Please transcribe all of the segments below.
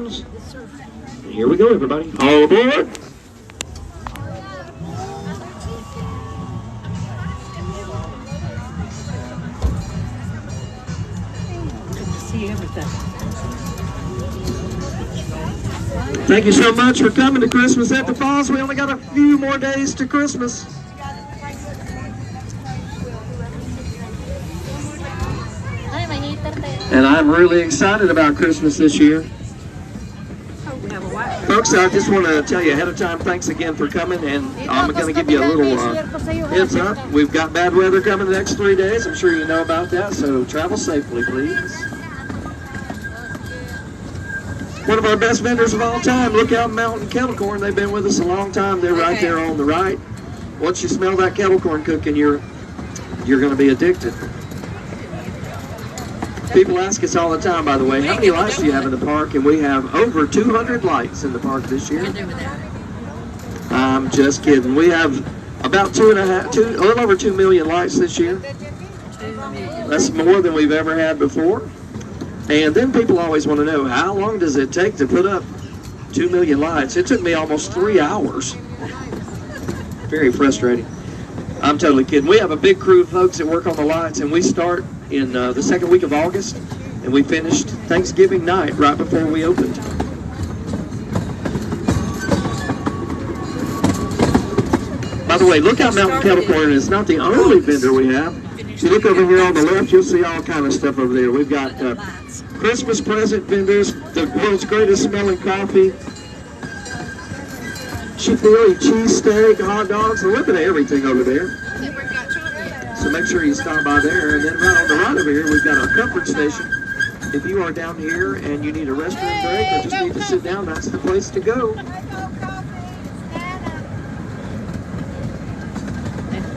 Falls. And here we go, everybody. All aboard. Thank you so much for coming to Christmas at the Falls. We only got a few more days to Christmas. And I'm really excited about Christmas this year. Folks, I just want to tell you ahead of time, thanks again for coming, and I'm going to give you a little heads up. We've got bad weather coming the next 3 days. I'm sure you know about that, so travel safely, please. One of our best vendors of all time, Lookout Mountain Kettle Corn. They've been with us a long time. They're right there on the right. Once you smell that kettle corn cooking, you're going to be addicted. People ask us all the time, by the way, how many lights do you have in the park? And we have over 200 lights in the park this year. I'm just kidding. We have about a little over 2 million lights this year. That's more than we've ever had before. And then people always want to know, how long does it take to put up 2 million lights? It took me almost 3 hours. Very frustrating. I'm totally kidding. We have a big crew of folks that work on the lights, and we start in the second week of August, and we finished Thanksgiving night right before we opened. By the way, Lookout Mountain Kettle Corn is not the only vendor we have. If you look over here on the left, you'll see all kind of stuff over there. We've got Christmas present vendors, the world's greatest smelling coffee, Philly cheesesteak, hot dogs, a little bit of everything over there. So make sure you stop by there. And then right on the right over here, we've got our comfort station. If you are down here and you need a restroom break or just need to sit down, that's the place to go.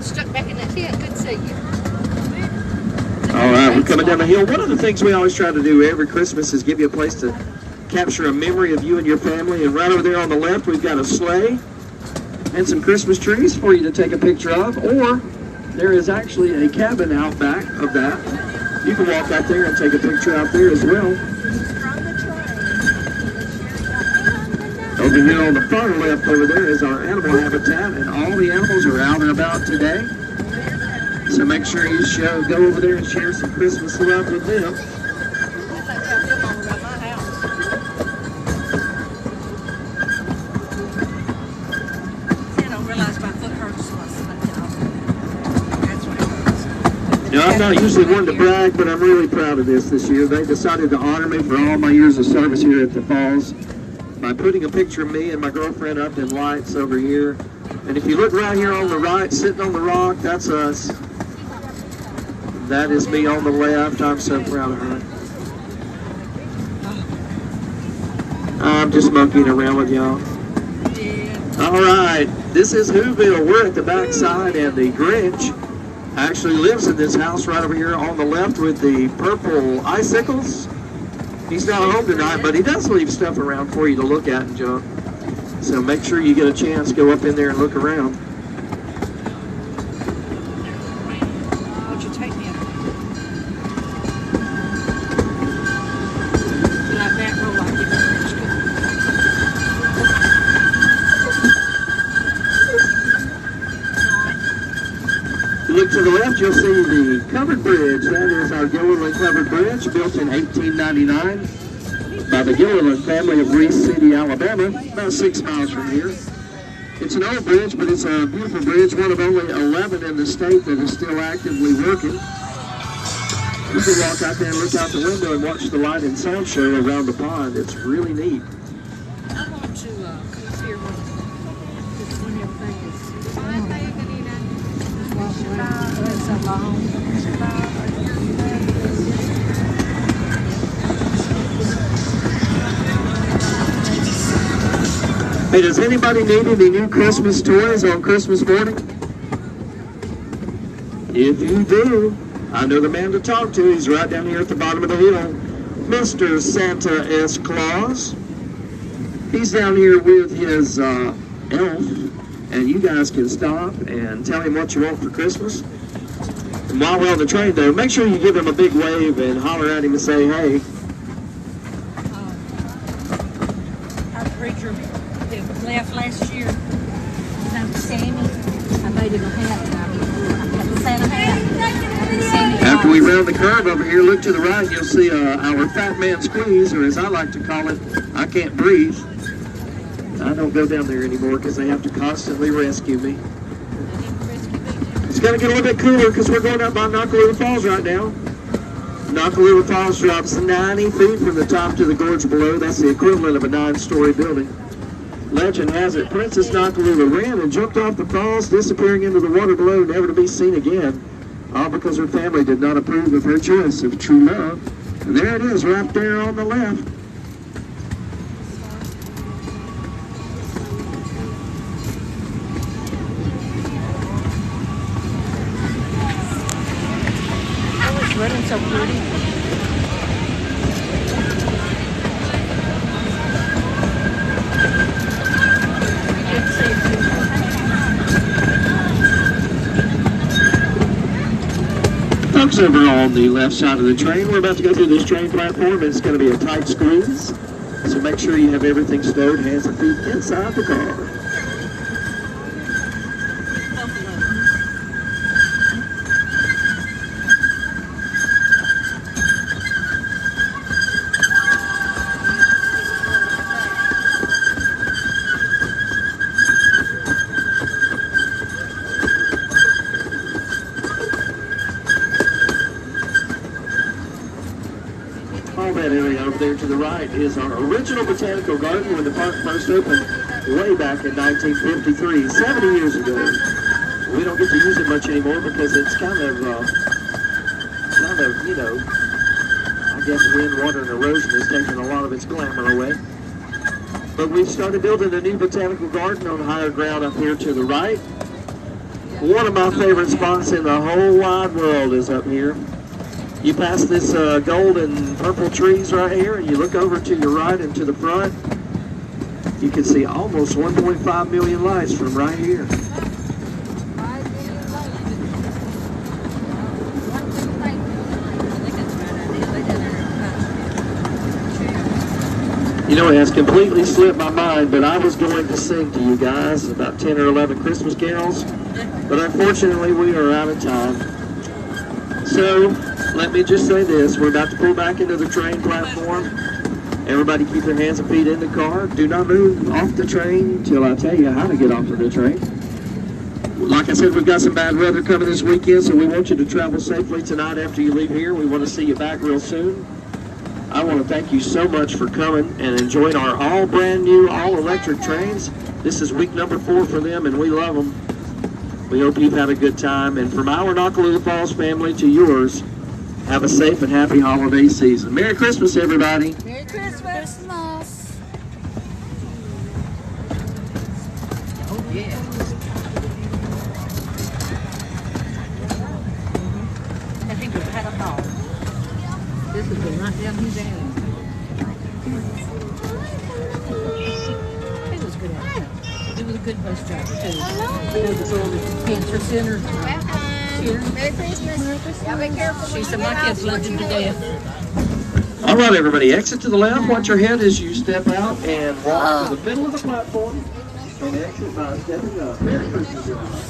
Stuck back in that tent, good to see you. All right, we're coming down the hill. One of the things we always try to do every Christmas is give you a place to capture a memory of you and your family. And right over there on the left, we've got a sleigh and some Christmas trees for you to take a picture of. Or there is actually a cabin out back of that. You can walk out there and take a picture out there as well. Over here on the far left over there is our animal habitat, and all the animals are out and about today. So make sure you go over there and share some Christmas love with them. Now, I'm not usually one to brag, but I'm really proud of this year. They decided to honor me for all my years of service here at the Falls by putting a picture of me and my girlfriend up in lights over here. And if you look right here on the right, sitting on the rock, that's us. That is me on the left. I'm so proud of her. I'm just monkeying around with y'all. All right, this is Whoville. We're at the back side, and the Grinch actually lives in this house right over here on the left with the purple icicles. He's not home tonight, but he does leave stuff around for you to look at and junk. So make sure you get a chance to go up in there and look around. Would you take me up? Like that roll, I give it Look to the left, you'll see the covered bridge. That is our Gilliland covered bridge, built in 1899 by the Gilliland family of Reese City, Alabama, about 6 miles from here. It's an old bridge, but it's a beautiful bridge, one of only 11 in the state that is still actively working. You can walk out there and look out the window and watch the light and sound show around the pond. It's really neat. I want to come here when everything is so long. Hey, does anybody need any new Christmas toys on Christmas morning? If you do, I know the man to talk to. He's right down here at the bottom of the hill. Mr. Santa S. Claus. He's down here with his elf, and you guys can stop and tell him what you want for Christmas. And while we're on the train, though, make sure you give him a big wave and holler at him and say, hey. left last year. Sammy, I made him a hat. I got the Santa hat. After we round the curve over here, look to the right, you'll see our fat man squeeze, or as I like to call it, I can't breathe. I don't go down there anymore because they have to constantly rescue me. It's going to get a little bit cooler because we're going up by Noccalula Falls right now. Noccalula Falls drops 90 feet from the top to the gorge below. That's the equivalent of a 9-story building. Legend has it, Princess Noccalula ran and jumped off the falls, disappearing into the water below, never to be seen again. All because her family did not approve of her choice of true love. And there it is, right there on the left. Oh, it's running so pretty. Folks, over on the left side of the train, we're about to go through this train platform. It's going to be a tight squeeze, so make sure you have everything stowed, hands and feet inside the car. All that area over there to the right is our original botanical garden when the park first opened way back in 1953, 70 years ago. We don't get to use it much anymore because it's kind of, you know, I guess wind, water, and erosion has taken a lot of its glamour away. But we've started building a new botanical garden on higher ground up here to the right. One of my favorite spots in the whole wide world is up here. You pass this gold and purple trees right here, and you look over to your right and to the front, you can see almost 1.5 million lights from right here. You know, it has completely slipped my mind, but I was going to sing to you guys about 10 or 11 Christmas carols, but unfortunately we are out of time. So, let me just say this, we're about to pull back into the train platform. Everybody keep their hands and feet in the car. Do not move off the train till I tell you how to get off of the train. Like I said, we've got some bad weather coming this weekend, so we want you to travel safely tonight after you leave here. We want to see you back real soon. I want to thank you so much for coming and enjoying our all brand new, all electric trains. This is week number 4 for them, and we love them. We hope you've had a good time. And from our Noccalula Falls family to yours, have a safe and happy holiday season. Merry Christmas, everybody. Merry Christmas. Oh, yeah. I think we've had a ball. This has been right down his alley. It was good. It was a good bus driver, too. It was all the cancer center. Merry Christmas. Y'all be careful. She said my kids loved him to death. All right, everybody, exit to the left. Watch your head as you step out and walk to the middle of the platform and exit by stepping up. Merry Christmas, everybody.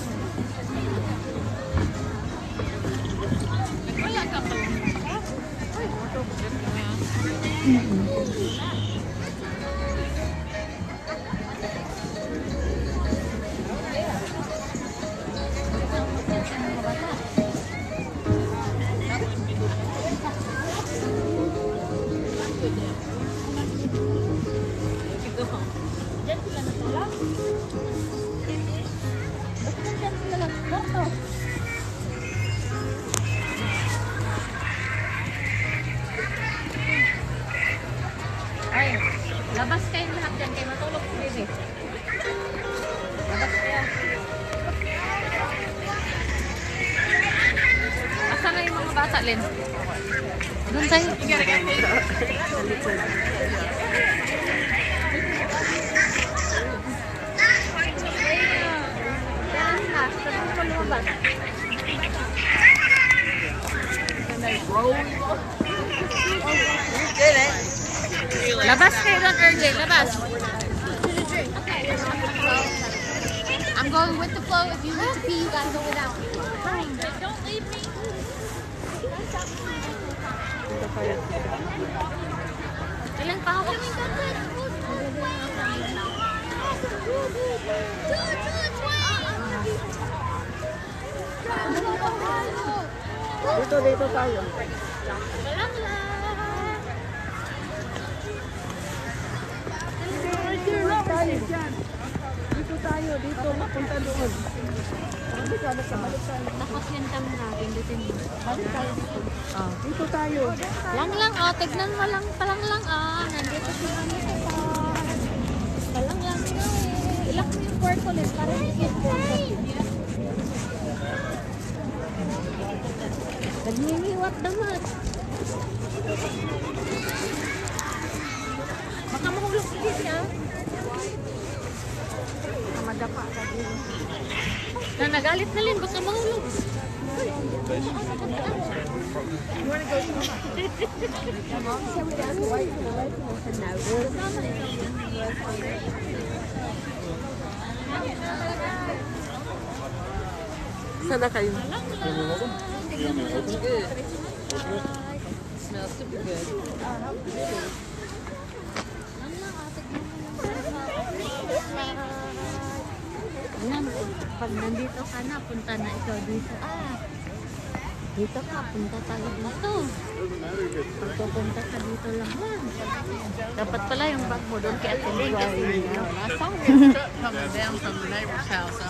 Ay, labas kayo lahat dyan. Kayo matulog po, baby. Labas kayo. Asa na yung mga bata, Lynn? Doon tayo. Labas kayo doon, Erge. Labas. I'm going with the flow. If you need to pee, you gotta go without. Don't leave me. Ilan pa ako? Dito tayo. Walang Dito tayo, dito, mapunta doon. Tapos yung tam natin dito. Balik tayo dito. Dito tayo. Lang, oh. Tignan mo lang, palang lang, ah. Nandito si Mami sa park. Palang lang na eh. Ilak mo yung pork ulit para higit mo. Nagmimiwat naman. Baka mahulog si Didi, ah. Madapa ka dito. Nagalit na Lin, baka mahulog. You want to go to my mom said we have to wait for the lights and I said no. Sana kayo? Smells super good. Pag nandito ka na, punta na ikaw dito. Dito ka, punta tayo dito. Pag pupunta ka dito lang lang. Dapat pala yung bag mo doon kaya I saw him coming down from the neighbor's house.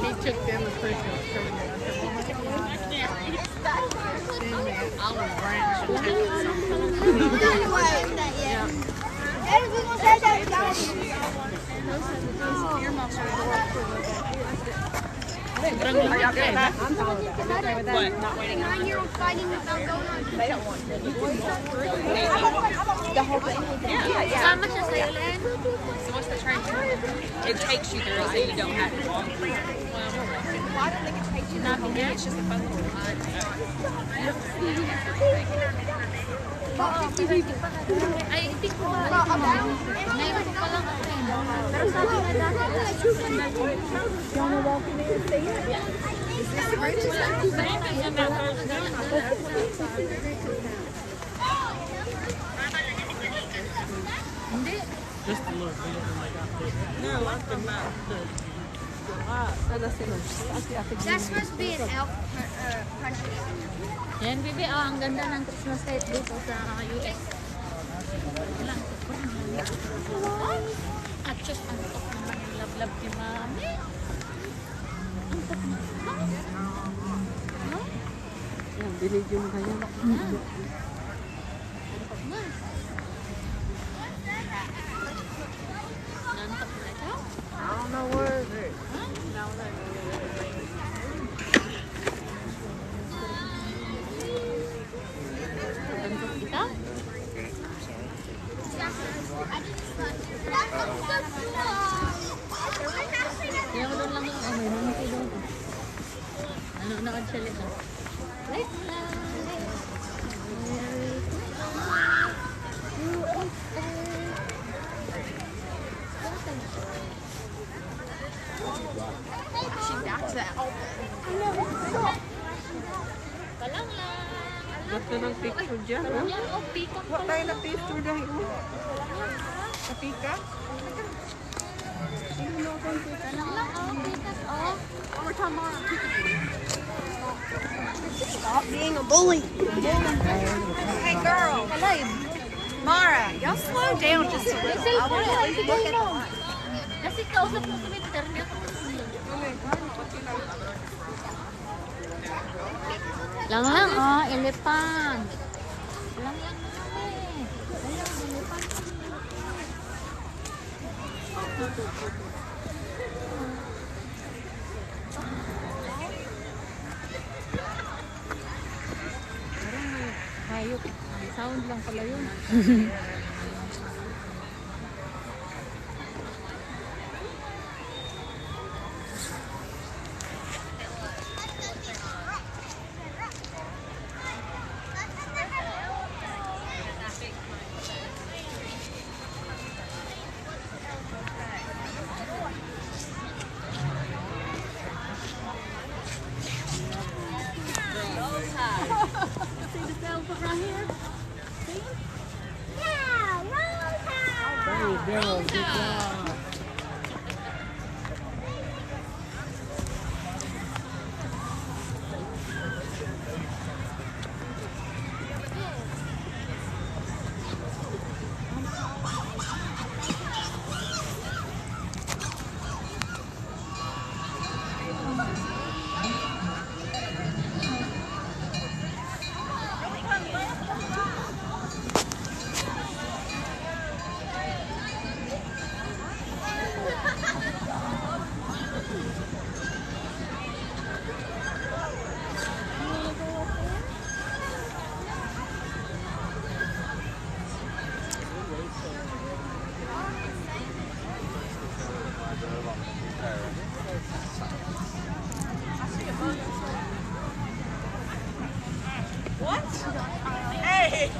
He took them a picture coming down. Olive branch and take Sobrang lamig eh. What? Not waiting on 9-year-old fighting without going on. They don't want to. The whole thing. Yeah. Sama siya sa'yo, Len. So what's the train? It takes you there so you don't have to walk. Well, I don't think it takes you there. Sinabi niya. It's just a phone call. Ay, hindi ko ba? Ngayon ko pa lang ako eh. Pero sabi na dati. You want to walk in there and see it? Is this the richest Hindi. Just a little bit like I put. No, I could not. That must be an elf country. Yan, Bibi. Oh, ang ganda ng Christmas light dito sa US. Ilang at just ang tok naman yung lablab ni Mami. Ang tok naman. No? Yan, binidyo mo kaya. Nantok na ikaw? I don't know where it is. Nantok ikaw? Kaya ko doon lang yung may mamiti doon. Ano na ang chalit ah. Wait lang. Palang lang. Ganda ng picture dyan. Palang lang. Oh, peacock What pala. tayo na picture dahil? Kapika? Palang lang. Oh, peacock. Oh. One more time, Mara. Stop being a bully. Hey, girl. Alive. Mara, y'all slow down just a little. I want to at least look at the line. Kasi kausap mo sa internet. Lang lang, oh, elephant. Lang lang namin. Elephant. Hayop. Sound lang pala yun. put right here. See? Yeah, Rosa! There you go. Good job. What? Hey!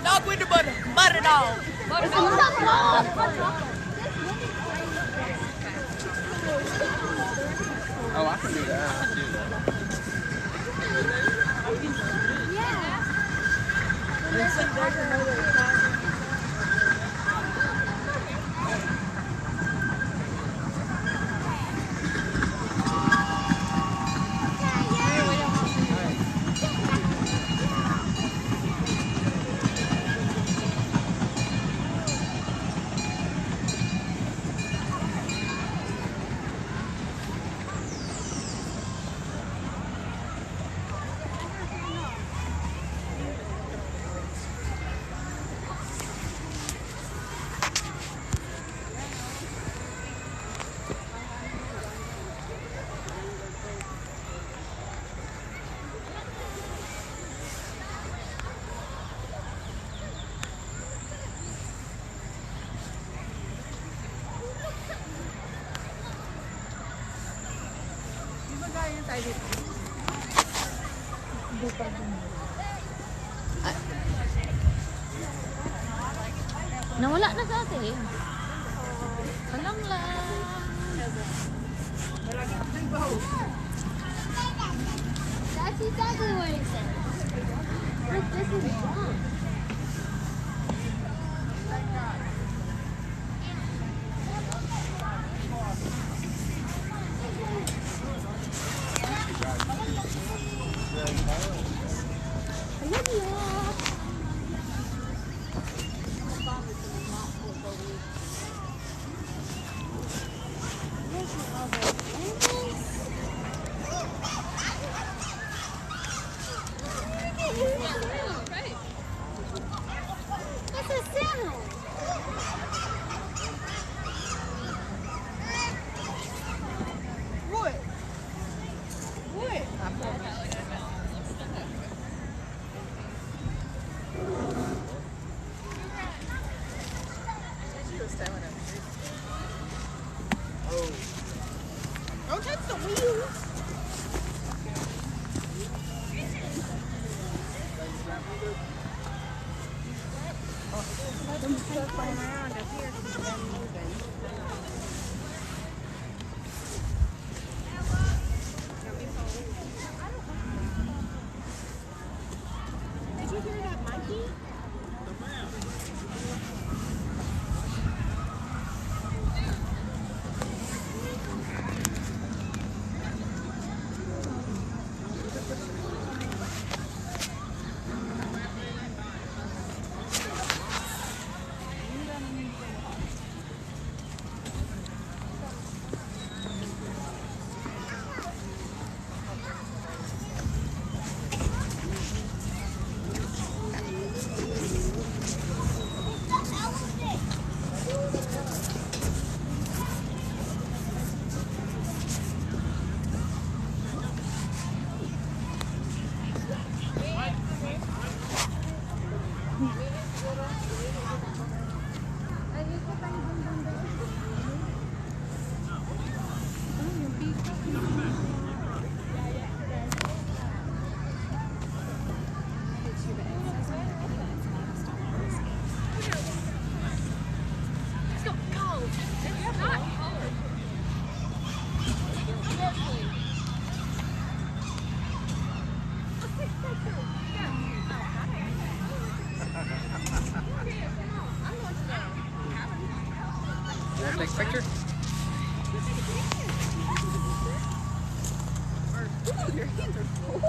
Dog with the butter. Butter dog. Butter dog. Oh, I can do that. I can do that. Nawala na sa atin. Alam lang. That's exactly what it says. Look, this is wrong. Don't touch the wheels. Them stuff going around up here keep them moving. Did you hear that monkey? Take a picture? Your hands are cold.